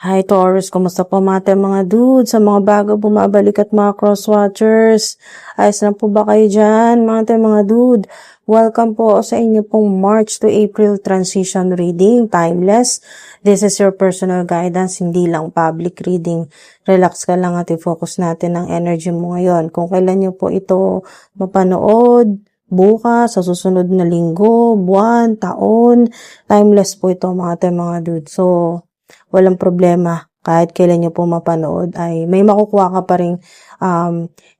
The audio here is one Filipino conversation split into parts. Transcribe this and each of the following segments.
Hi Taurus, kumusta po mga dudes, sa mga bago bumabalik at mga cross-watchers? Ayos na po ba kayo dyan mga dude? Welcome po sa inyo pong March to April transition reading, timeless. This is your personal guidance, hindi lang public reading. Relax ka lang at i-focus natin ang energy mo ngayon. Kung kailan nyo po ito mapanood, bukas, sa susunod na linggo, buwan, taon, timeless po ito mga dude. So, walang problema. Kahit kailan nyo po mapanood ay may makukuha ka pa rin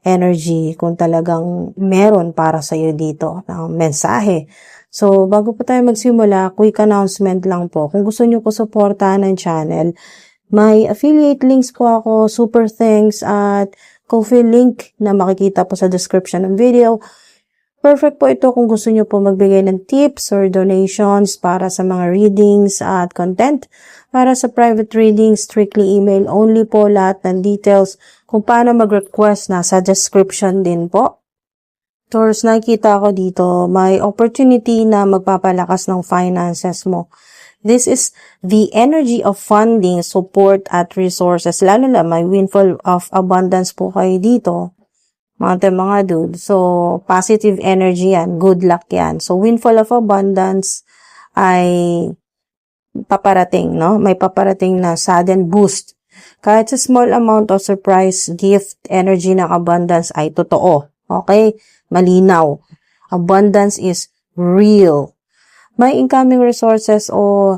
energy kung talagang meron para sa'yo dito ng mensahe. So, bago po tayo magsimula, quick announcement lang po. Kung gusto nyo po supportahan ng channel, may affiliate links po ako, super thanks, at Ko-fi link na makikita po sa description ng video. Perfect po ito kung gusto nyo po magbigay ng tips or donations para sa mga readings at content. Para sa private readings, strictly email only po. Lahat ng details kung paano mag-request nasa description din po. Taurus, nakikita ko dito, may opportunity na magpapalakas ng finances mo. This is the energy of funding, support, at resources. Lalo na may windfall of abundance po kayo dito. Mga dude. So, positive energy yan. Good luck yan. So, windfall of abundance ay paparating, no? May paparating na sudden boost. Kahit sa small amount of surprise gift, energy ng abundance ay totoo. Okay? Malinaw. Abundance is real. May incoming resources o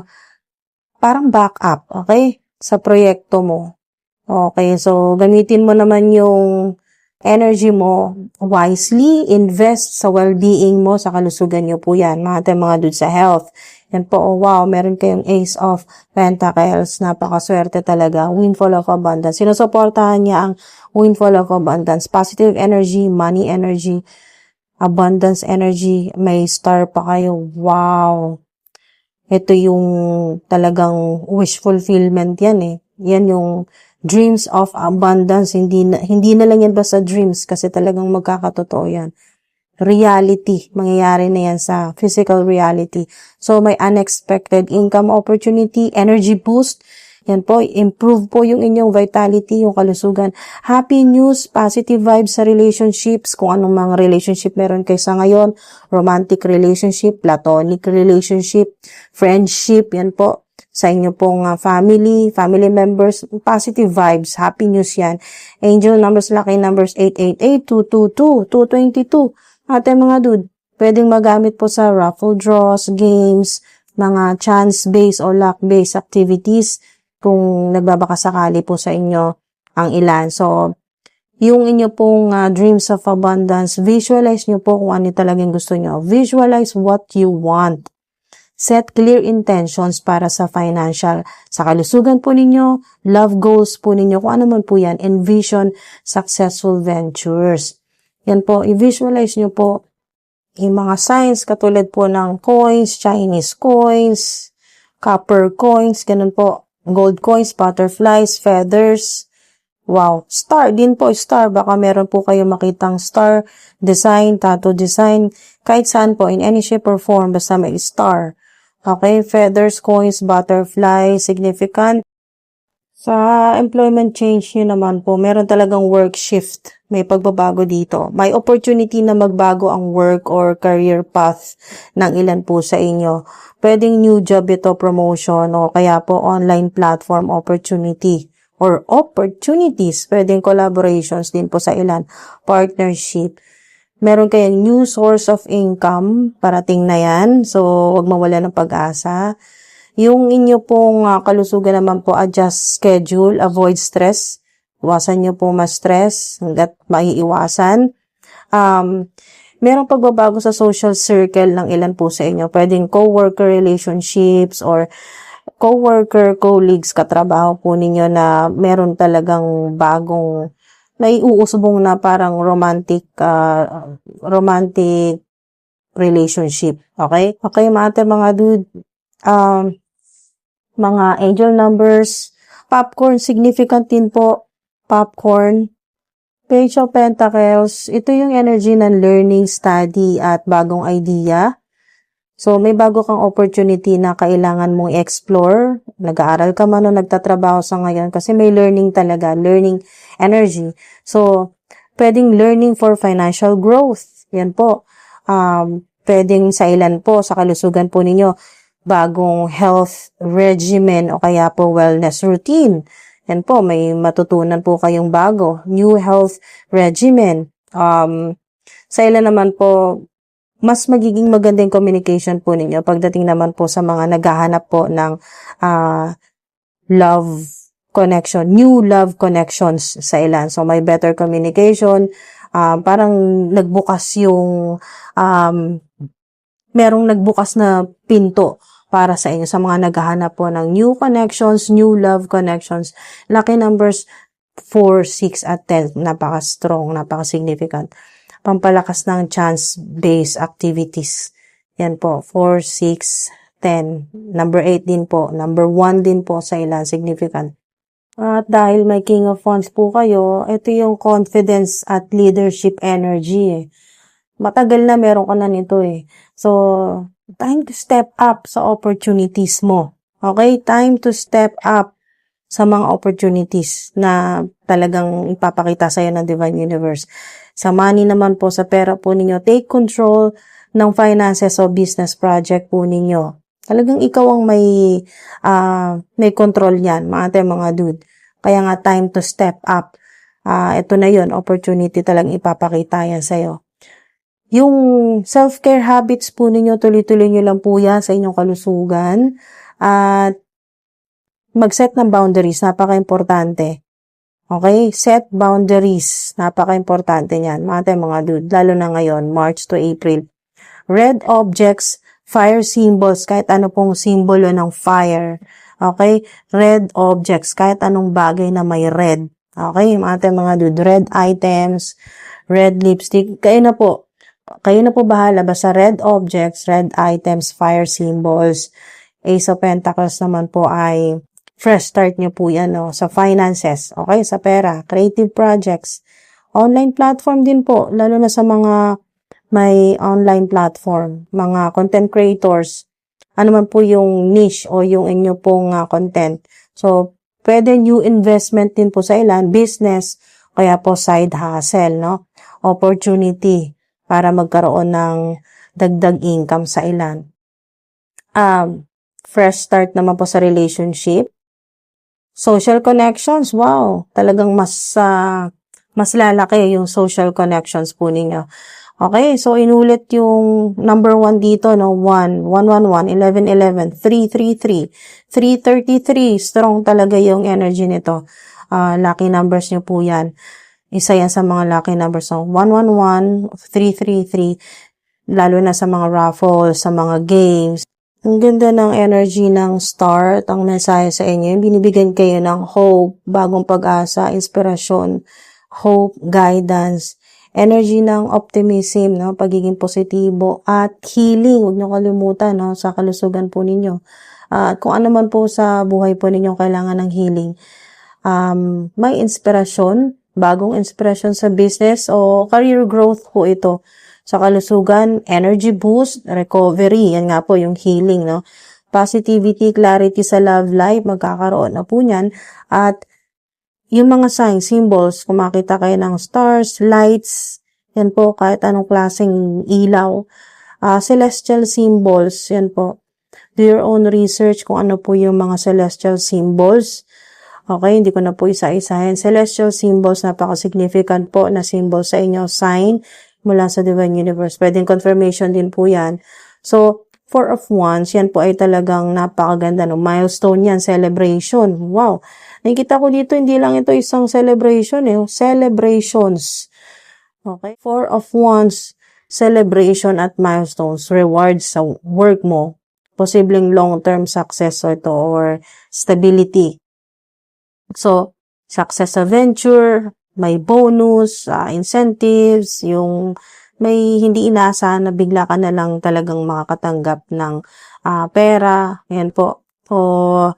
parang backup, okay? Sa proyekto mo. Okay, so gamitin mo naman yung energy mo wisely, invest sa well-being mo, sa kalusugan nyo po yan. Mga dude sa health. Yan po, oh wow, meron kayong Ace of Pentacles. Napakaswerte talaga. Windfall of abundance. Sinusuportahan niya ang windfall of abundance. Positive energy, money energy, abundance energy. May star pa kayo. Wow. Ito yung talagang wish fulfillment yan eh. Yan yung dreams of abundance. Hindi na lang yan basta dreams kasi talagang magkakatotoo yan. Reality. Mangyayari na yan sa physical reality. So, may unexpected income opportunity, energy boost. Yan po, improve po yung inyong vitality, yung kalusugan. Happy news, positive vibes sa relationships, kung anong mga relationship meron kayo sa ngayon, romantic relationship, platonic relationship, friendship, yan po. Sa inyo pong family members, positive vibes, happy news yan. Angel numbers, lucky numbers, 888, 222, 222. Mga dude, pwedeng magamit po sa raffle draws, games, mga chance-based o luck-based activities kung nagbabaka sakali po sa inyo ang ilan. So, yung inyo pong dreams of abundance, visualize nyo po kung ano talagang gusto nyo. Visualize what you want. Set clear intentions para sa financial, sa kalusugan po ninyo, love goals po ninyo, kung ano man po yan, envision successful ventures. Yan po, i-visualize nyo po yung mga signs katulad po ng coins, Chinese coins, copper coins, ganun po, gold coins, butterflies, feathers. Wow, star din po, star. Baka meron po kayo makitang star design, tattoo design, kahit saan po, in any shape or form, basta may star. Okay, feathers, coins, butterfly, significant. Sa employment change nyo naman po, meron talagang work shift. May pagbabago dito. May opportunity na magbago ang work or career path ng ilan po sa inyo. Pwedeng new job ito, promotion, o kaya po online platform opportunity or opportunities. Pwedeng collaborations din po sa ilan. Partnership. Meron kayong new source of income, parating na yan. So, huwag mawala ng pag-asa. Yung inyo pong kalusugan naman po, adjust schedule, avoid stress. Iwasan nyo po ma-stress hanggat maiiwasan. Merong pagbabago sa social circle ng ilan po sa inyo. Pwedeng co-worker relationships or co-worker, colleagues, katrabaho po ninyo na meron talagang bagong naiuusbong na parang romantic relationship. Okay? Okay, mga dude. Mga angel numbers, popcorn, significant din po, popcorn, Page of Pentacles, ito yung energy ng learning, study, at bagong idea. So, may bago kang opportunity na kailangan mong explore. Nag-aaral ka man o nagtatrabaho sa ngayon kasi may learning talaga, learning energy. So, pwedeng learning for financial growth. Yan po. Pwedeng sa ilan po, sa kalusugan po ninyo, bagong health regimen o kaya po wellness routine. Yan po, may matutunan po kayong bago. New health regimen. Sa ilan naman po, mas magiging magandang communication po ninyo pagdating naman po sa mga naghahanap po ng love connection, new love connections sa ilan. So, may better communication, parang nagbukas yung, merong nagbukas na pinto para sa inyo sa mga naghahanap po ng new connections, new love connections. Lucky numbers 4, 6, at 10. Napaka-strong, napaka-significant. Pampalakas ng chance-based activities. Yan po, 4, 6, 10. Number 8 din po. Number 1 din po sa ilan, significant. At dahil may King of Wands po kayo, ito yung confidence at leadership energy. Matagal na meron ka na nito eh. So, time to step up sa opportunities mo. Okay? Time to step up sa mga opportunities na talagang ipapakita sa'yo ng Divine Universe. Sa money naman po, sa pera po ninyo, take control ng finances o business project po ninyo. Talagang ikaw ang may control yan, mga dude. Kaya nga, time to step up. Ito na yun, opportunity talagang ipapakita yan sa'yo. Yung self-care habits po ninyo, tuloy-tuloy nyo lang po yan sa inyong kalusugan. At mag-set ng boundaries, napaka-importante. Okay? Set boundaries. Napaka-importante niyan. Mga dude, lalo na ngayon, March to April. Red objects, fire symbols, kahit ano pong simbolo ng fire. Okay? Red objects, kahit anong bagay na may red. Okay? Mga dude, red items, red lipstick, kayo na po bahala. Basta red objects, red items, fire symbols. Ace of Pentacles naman po ay fresh start nyo po yan, no? Sa finances, okay? Sa pera, creative projects, online platform din po, lalo na sa mga may online platform, mga content creators, ano man po yung niche o yung inyo pong content. So, pwede new investment din po sa ilan, business, kaya po side hustle, no? Opportunity para magkaroon ng dagdag income sa ilan. Fresh start naman po sa relationship. Social connections, wow, talagang mas lalaki yung social connections po ninyo. Okay, so inulit yung number 1 dito, no? 1, 111, 1111, 333, 333, strong talaga yung energy nito. Lucky numbers nyo po yan. Isa yan sa mga lucky numbers. So, 111, 333, lalo na sa mga raffles, sa mga games. Ang ganda ng energy ng start, ang mensahe sa inyo. Binibigyan kayo ng hope, bagong pag-asa, inspirasyon, hope, guidance, energy ng optimism, no? Pagiging positibo, at healing. Huwag niyo kalimutan, no? Sa kalusugan po ninyo. At kung ano man po sa buhay po ninyo kailangan ng healing. May inspirasyon, bagong inspirasyon sa business o career growth po ito. Sa kalusugan, energy boost, recovery, yan nga po yung healing, no? Positivity, clarity sa love life, magkakaroon na po niyan. At yung mga signs, symbols, kung makita kayo ng stars, lights, yan po, kahit anong klaseng ilaw. Celestial symbols, yan po. Do your own research kung ano po yung mga celestial symbols. Okay, hindi ko na po isa-isahin. Celestial symbols, napaka-significant po na symbol sa inyo, sign mula sa Divine Universe. Pwedeng confirmation din po yan. So, 4 of Wands, yan po ay talagang napakaganda. No? Milestone yan, celebration. Wow! Nakikita ko dito, hindi lang ito isang celebration. Celebrations. Okay? 4 of Wands, celebration at milestones, rewards sa work mo. Posibleng long-term success ito or stability. So, success sa venture, may bonus, incentives, yung may hindi inaasahan na bigla ka na lang talagang makakatanggap ng pera, yan po. O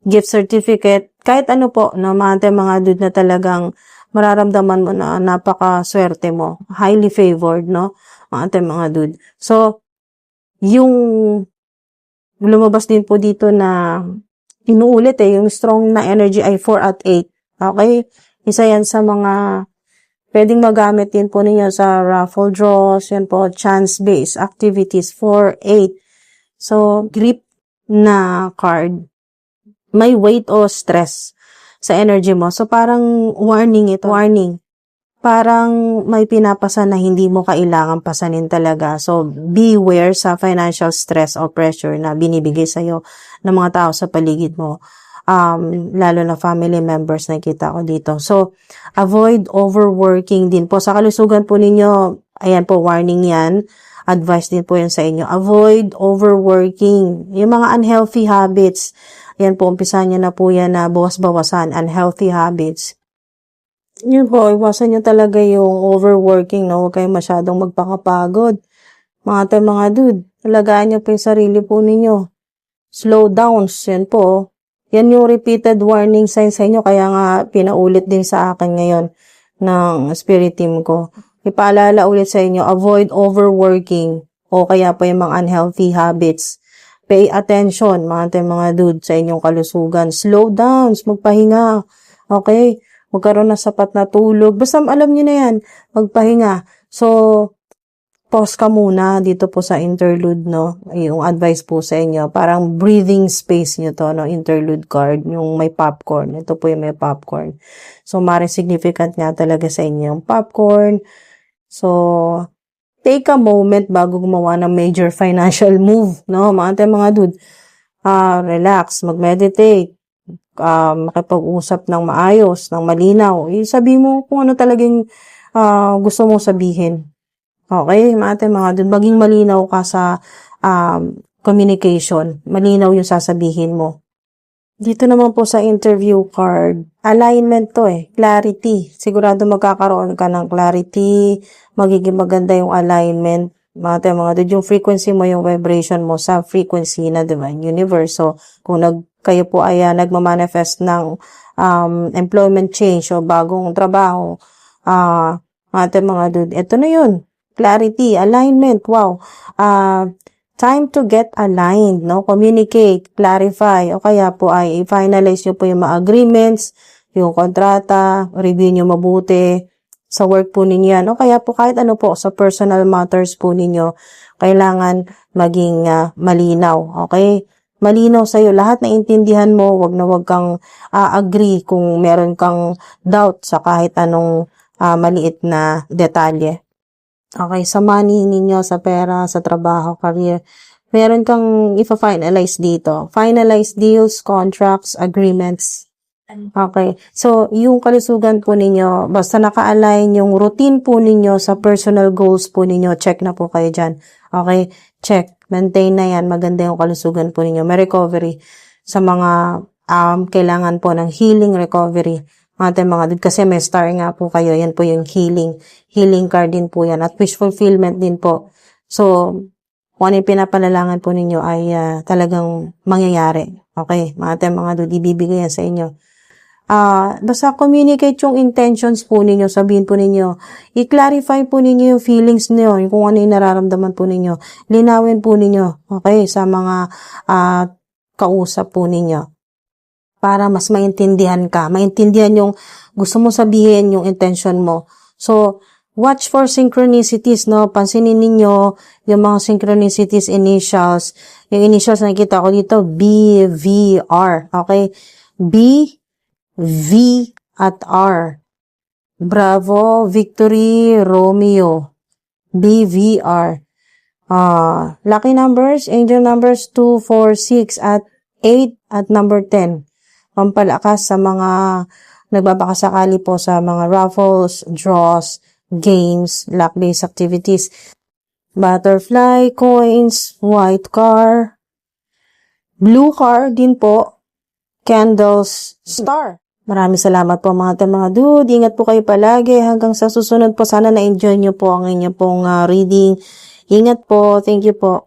gift certificate, kahit ano po, no, mga dude na talagang mararamdaman mo na napaka-swerte mo, highly favored, no, mga dude. So, yung lumabas din po dito na inuulit yung strong na energy ay 4 at 8. Okay? Isa yan sa mga pwedeng magamit din po ninyo sa raffle draws, yan po, chance-based activities, 4, 8. So, grip na card. May weight o stress sa energy mo. So, parang warning ito. Warning. Parang may pinapasa na hindi mo kailangan pasanin talaga. So, beware sa financial stress or pressure na binibigay sa'yo ng mga tao sa paligid mo. Lalo na family members na kita ko dito. So, avoid overworking din po. Sa kalusugan po ninyo, ayan po, warning yan. Advice din po yan sa inyo. Avoid overworking. Yung mga unhealthy habits, ayan po, umpisa nyo na po yan na bawas-bawasan. Unhealthy habits. Yun po, iwasan nyo talaga yung overworking, no? Huwag kayong masyadong magpakapagod. Mga dude, alagaan nyo po yung sarili po ninyo. Slow downs, yan po. Yan yung repeated warning signs sa inyo, kaya nga pinaulit din sa akin ngayon ng spirit team ko. Ipaalala ulit sa inyo, avoid overworking o kaya po yung mga unhealthy habits. Pay attention, mga dude, sa inyong kalusugan. Slow downs, magpahinga. Okay? Magkaroon ng sapat na tulog. Basta alam niyo na yan, magpahinga. So, pause ka muna dito po sa interlude, no? Yung advice po sa inyo. Parang breathing space nyo to, no? Interlude card, yung may popcorn. Ito po yung may popcorn. So, maring significant nga talaga sa inyo yung popcorn. So, take a moment bago gumawa ng major financial move, no? Mga dude, relax, mag-meditate. Makipag-usap ng maayos, ng malinaw. Sabi mo kung ano talagang gusto mong sabihin. Okay, mga dun, maging malinaw ka sa communication. Malinaw yung sasabihin mo. Dito naman po sa interview card, alignment to clarity. Sigurado magkakaroon ka ng clarity, magiging maganda yung alignment. Mga dun, yung frequency mo, yung vibration mo sa frequency na divine universe. So, kung kayo po ay nagmamanifest ng employment change o bagong trabaho, mga dude, ito na yun. Clarity, alignment, wow. Time to get aligned, no? Communicate, clarify, o kaya po ay i-finalize nyo po yung mga agreements, yung kontrata, review nyo mabuti sa work po ninyo yan. O kaya po kahit ano po sa personal matters po ninyo, kailangan maging malinaw, okay? Malinaw sa'yo, lahat na intindihan mo, wag kang agree kung meron kang doubt sa kahit anong maliit na detalye. Okay, sa money ninyo, sa pera, sa trabaho, career, meron kang ifa-finalize dito. Finalize deals, contracts, agreements. Okay, so yung kalusugan po ninyo, basta naka-align yung routine po ninyo sa personal goals po ninyo, check na po kayo dyan. Okay, check. Maintain na yan, maganda yung kalusugan po ninyo. May recovery sa mga kailangan po ng healing recovery. Mga kasi may star nga po kayo, yan po yung healing card din po yan, at wish fulfillment din po. So, kung ano yung pinapanalangan po ninyo ay talagang mangyayari. Okay, mga dude, ibibigay yan sa inyo. Basta communicate yung intentions po ninyo, sabihin po ninyo, i-clarify po ninyo yung feelings niyo, yung kung ano yung nararamdaman po ninyo, linawin po ninyo, okay, sa mga kausap po ninyo. Para mas maintindihan ka. Maintindihan yung gusto mo sabihin, yung intention mo. So, watch for synchronicities, no? Pansinin ninyo yung mga synchronicities initials. Yung initials na nakita ko dito, B, V, R. Okay? B, V, at R. Bravo, Victory, Romeo. B, V, R. Lucky numbers, angel numbers 2, 4, 6, at 8, at number 10. Pampalakas sa mga nagbabakasakali po sa mga raffles, draws, games, luck-based activities. Butterfly, coins, white car, blue car din po, candles, star. Maraming salamat po mga dude. Ingat po kayo palagi. Hanggang sa susunod po, sana na-enjoy nyo po ang inyong pong reading. Ingat po. Thank you po.